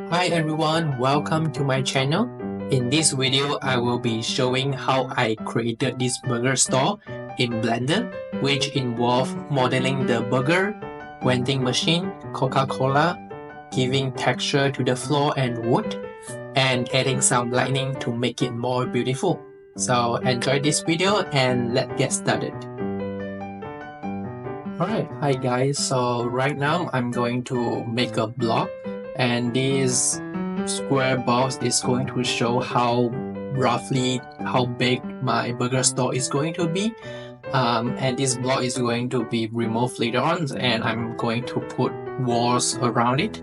Hi everyone, welcome to my channel. In this video, I will be showing how I created this burger store in Blender, which involve modeling the burger, vending machine, Coca-Cola, giving texture to the floor and wood, and adding some lightning to make it more beautiful. So enjoy this video and let's get started. Alright, hi guys, so right now I'm going to make a block, and this square box is going to show roughly how big my burger store is going to be. And this block is going to be removed later on, and I'm going to put walls around it.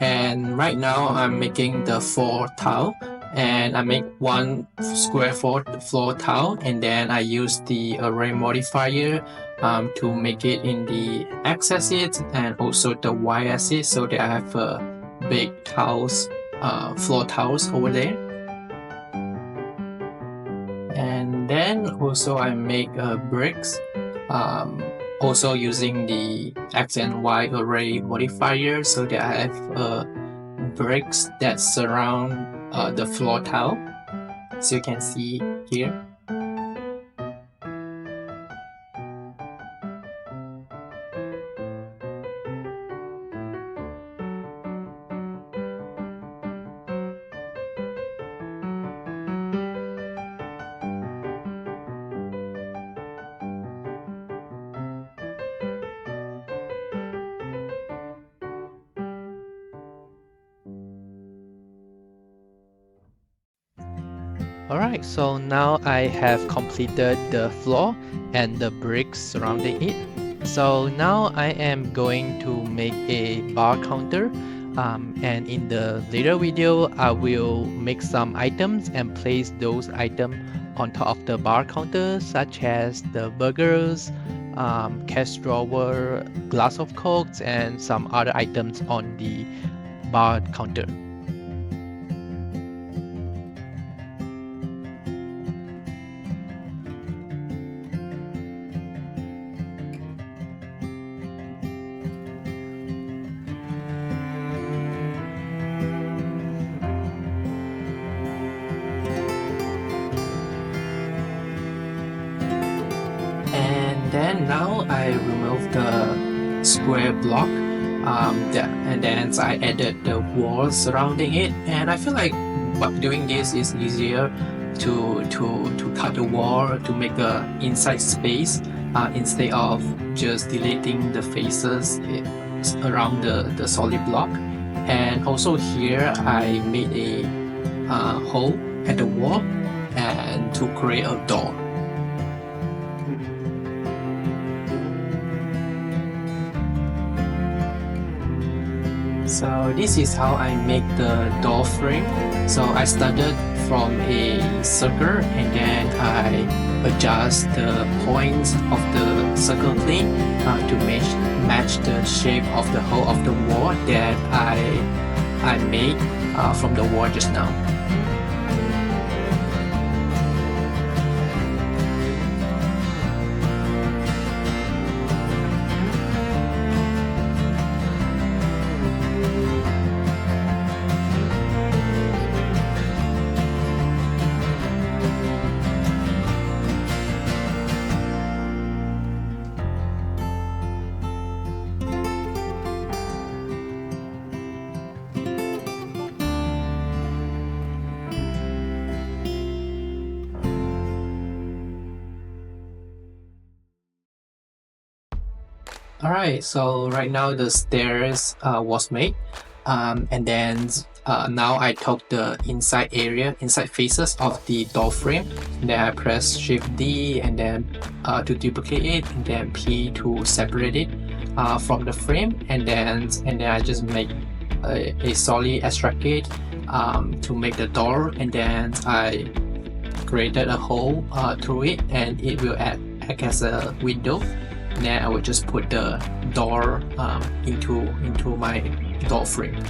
And right now I'm making the floor tile, and I make one square floor tile, and then I use the array modifier to make it in the x-axis and also the y-axis, so that I have big tiles, floor tiles over there. And then also I make bricks, also using the x and y array modifier, so that I have bricks that surround the floor tile, so you can see here. Alright, so now I have completed the floor and the bricks surrounding it. So now I am going to make a bar counter, and in the later video I will make some items and place those items on top of the bar counter, such as the burgers, cash drawer, glass of cokes, and some other items on the bar counter. Then now I remove the square block, and then I added the walls surrounding it, and I feel like doing this is easier to cut the wall to make the inside space, instead of just deleting the faces around the solid block. And also here I made a hole at the wall and to create a door. So this is how I make the door frame. So I started from a circle, and then I adjust the points of the circle plane to match the shape of the hole of the wall that I made from the wall just now. Alright, so right now the stairs was made, and then now I took the inside faces of the door frame, and then I press Shift D and then to duplicate it, and then P to separate it from the frame, and then I just make a solid extracted to make the door, and then I created a hole through it, and it will act as a window. Then I will just put the door into my door frame.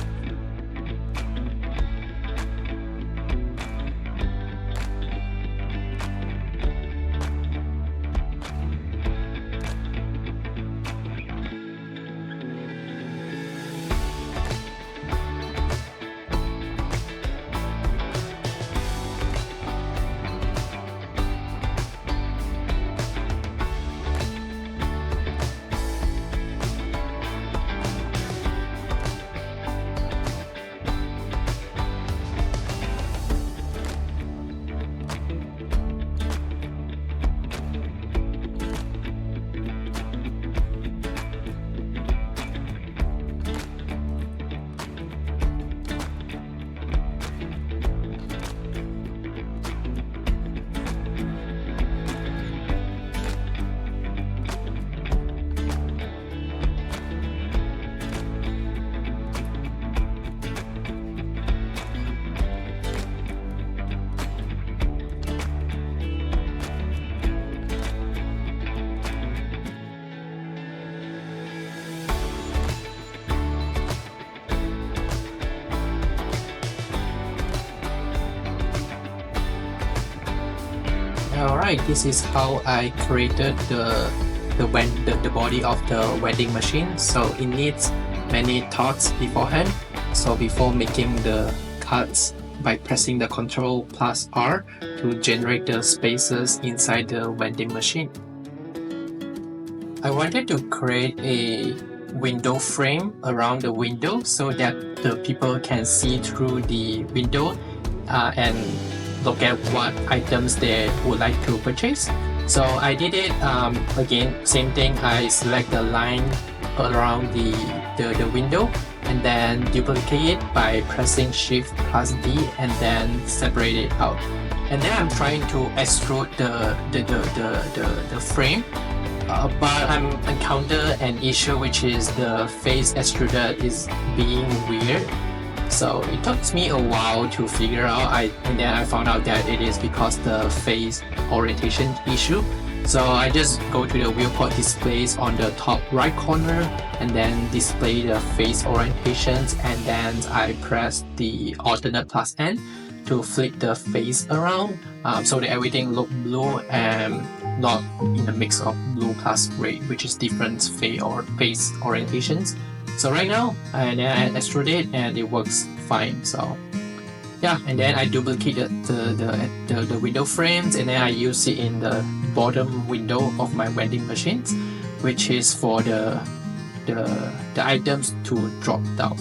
Alright, this is how I created the body of the vending machine. So it needs many thoughts beforehand. So before making the cuts, by pressing the Ctrl plus R to generate the spaces inside the vending machine. I wanted to create a window frame around the window so that the people can see through the window and look at what items they would like to purchase. So I did it again, same thing. I select the line around the window and then duplicate it by pressing Shift plus D and then separate it out. And then I'm trying to extrude the frame, but I'm encounter an issue, which is the face extruder is being weird. So it took me a while to figure out, and then I found out that it is because the face orientation issue. So I just go to the viewport displays on the top right corner and then display the face orientations, and then I press the alternate plus N to flip the face around so that everything look blue and not in a mix of blue plus red, which is different face orientations. So right now, and then I extrude it and it works fine. So yeah, and then I duplicate the window frames, and then I use it in the bottom window of my vending machines, which is for the items to drop down.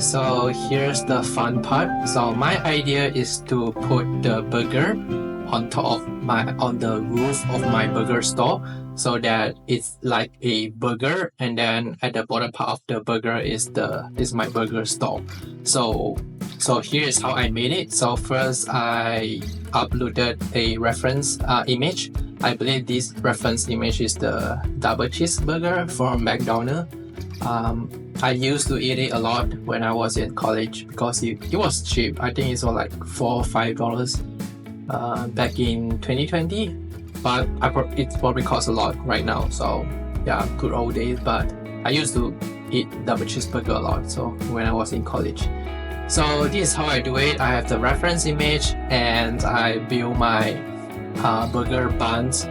So here's the fun part. So my idea is to put the burger on the roof of my burger store, so that it's like a burger, and then at the bottom part of the burger is my burger store. So here's how I made it. So first I uploaded a reference image. I believe this reference image is the double cheeseburger from McDonald's. I used to eat it a lot when I was in college because it was cheap. I think it's all like $4 or $5 back in 2020, but it probably costs a lot right now. So yeah, good old days. But I used to eat double cheeseburger a lot. So when I was in college. So this is how I do it. I have the reference image and I build my burger buns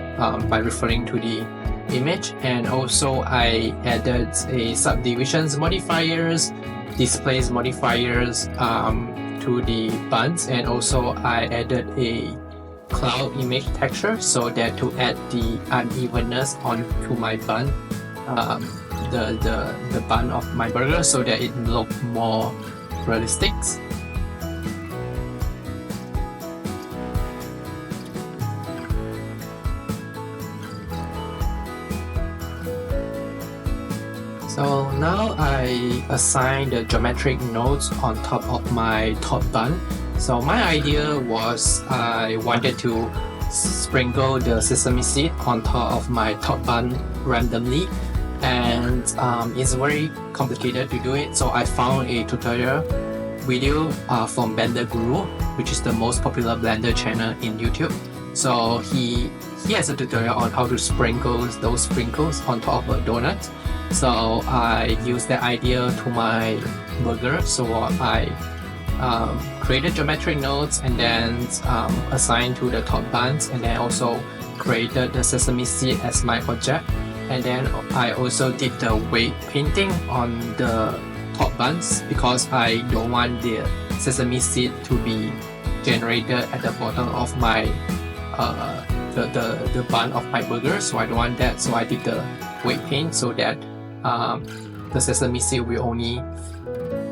by referring to the image, and also I added a subdivisions modifiers, displays modifiers to the buns, and also I added a cloud image texture so that to add the unevenness onto my bun, the bun of my burger, so that it look more realistic. So now I assign the geometric nodes on top of my top bun. So my idea was I wanted to sprinkle the sesame seed on top of my top bun randomly, and it's very complicated to do it. So I found a tutorial video from Blender Guru, which is the most popular Blender channel in YouTube. So he has a tutorial on how to sprinkle those sprinkles on top of a donut. So I used that idea to my burger. So I created geometric nodes and then assigned to the top buns, and then also created the sesame seed as my object. And then I also did the weight painting on the top buns because I don't want the sesame seed to be generated at the bottom of my the bun of my burger. So I don't want that. So I did the weight paint so that the sesame seed will only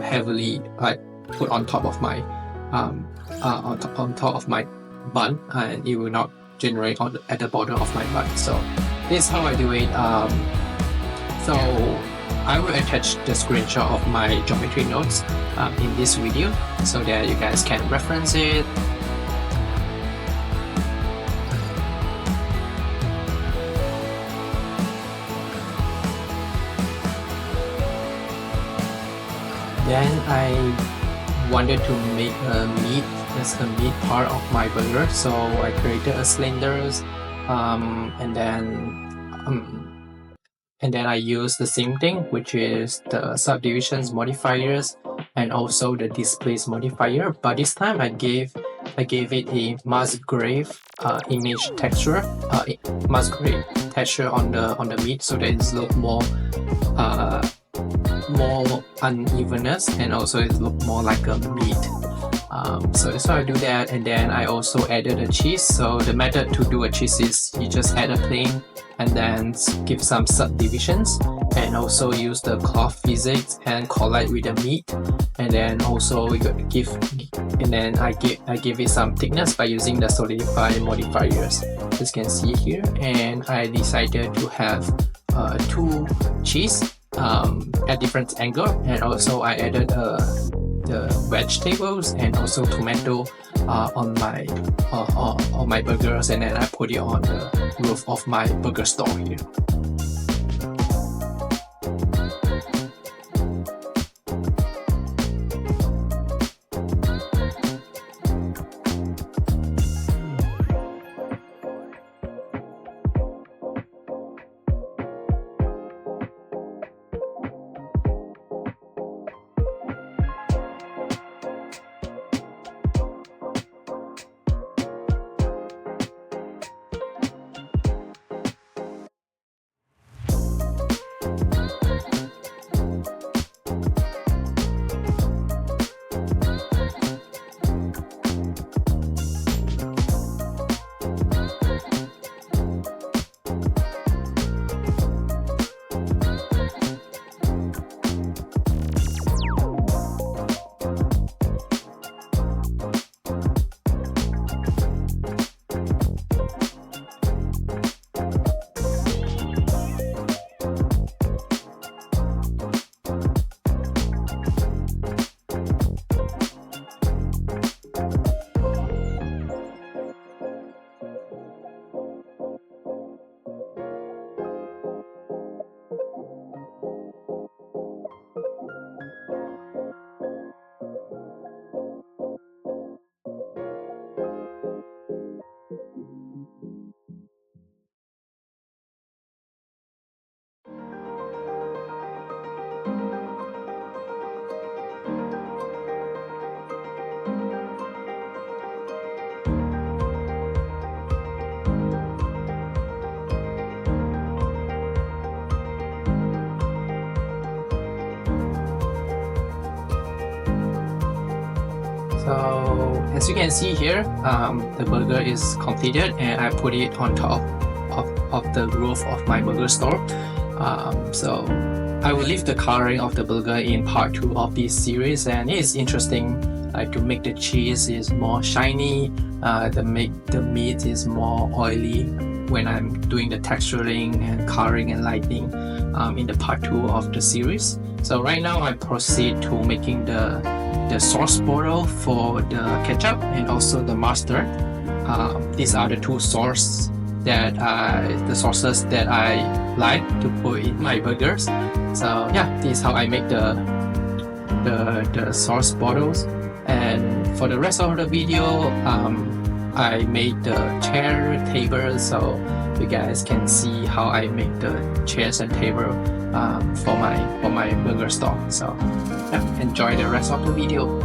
heavily put on top of my on top of my bun, and it will not generate at the bottom of my bun. So this is how I do it. So I will attach the screenshot of my geometry nodes in this video so that you guys can reference it. Then I wanted to make a meat as the meat part of my burger, so I created a cylinders, and then I used the same thing, which is the subdivisions modifiers and also the displays modifier. But this time I gave it a Musgrave image texture, Musgrave texture on the meat, so that it look more unevenness, and also it look more like a meat. So that's why I do that. And then I also added a cheese. So the method to do a cheese is you just add a plane and then give some subdivisions, and also use the cloth physics and collide with the meat, and then also I give it some thickness by using the solidify modifiers, as you can see here. And I decided to have two cheese at different angle, and also I added the vegetables and also tomato on my burgers, and then I put it on the roof of my burger store here. So as you can see here, the burger is completed and I put it on top of the roof of my burger store. So I will leave the coloring of the burger in part 2 of this series, and it is interesting to make the cheese is more shiny, the meat is more oily when I'm doing the texturing and coloring and lighting in the part 2 of the series. So right now I proceed to making the sauce bottle for the ketchup and also the mustard. These are the two sauces that I like to put in my burgers. So yeah, this is how I make the sauce bottles. And for the rest of the video, I made the chair table, so you guys can see how I make the chairs and table for my burger store. So yeah, enjoy the rest of the video.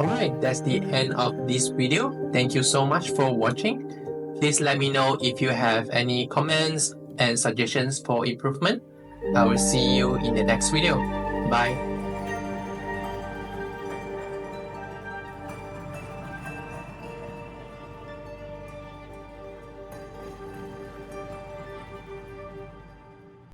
Alright, that's the end of this video. Thank you so much for watching. Please let me know if you have any comments and suggestions for improvement. I will see you in the next video. Bye.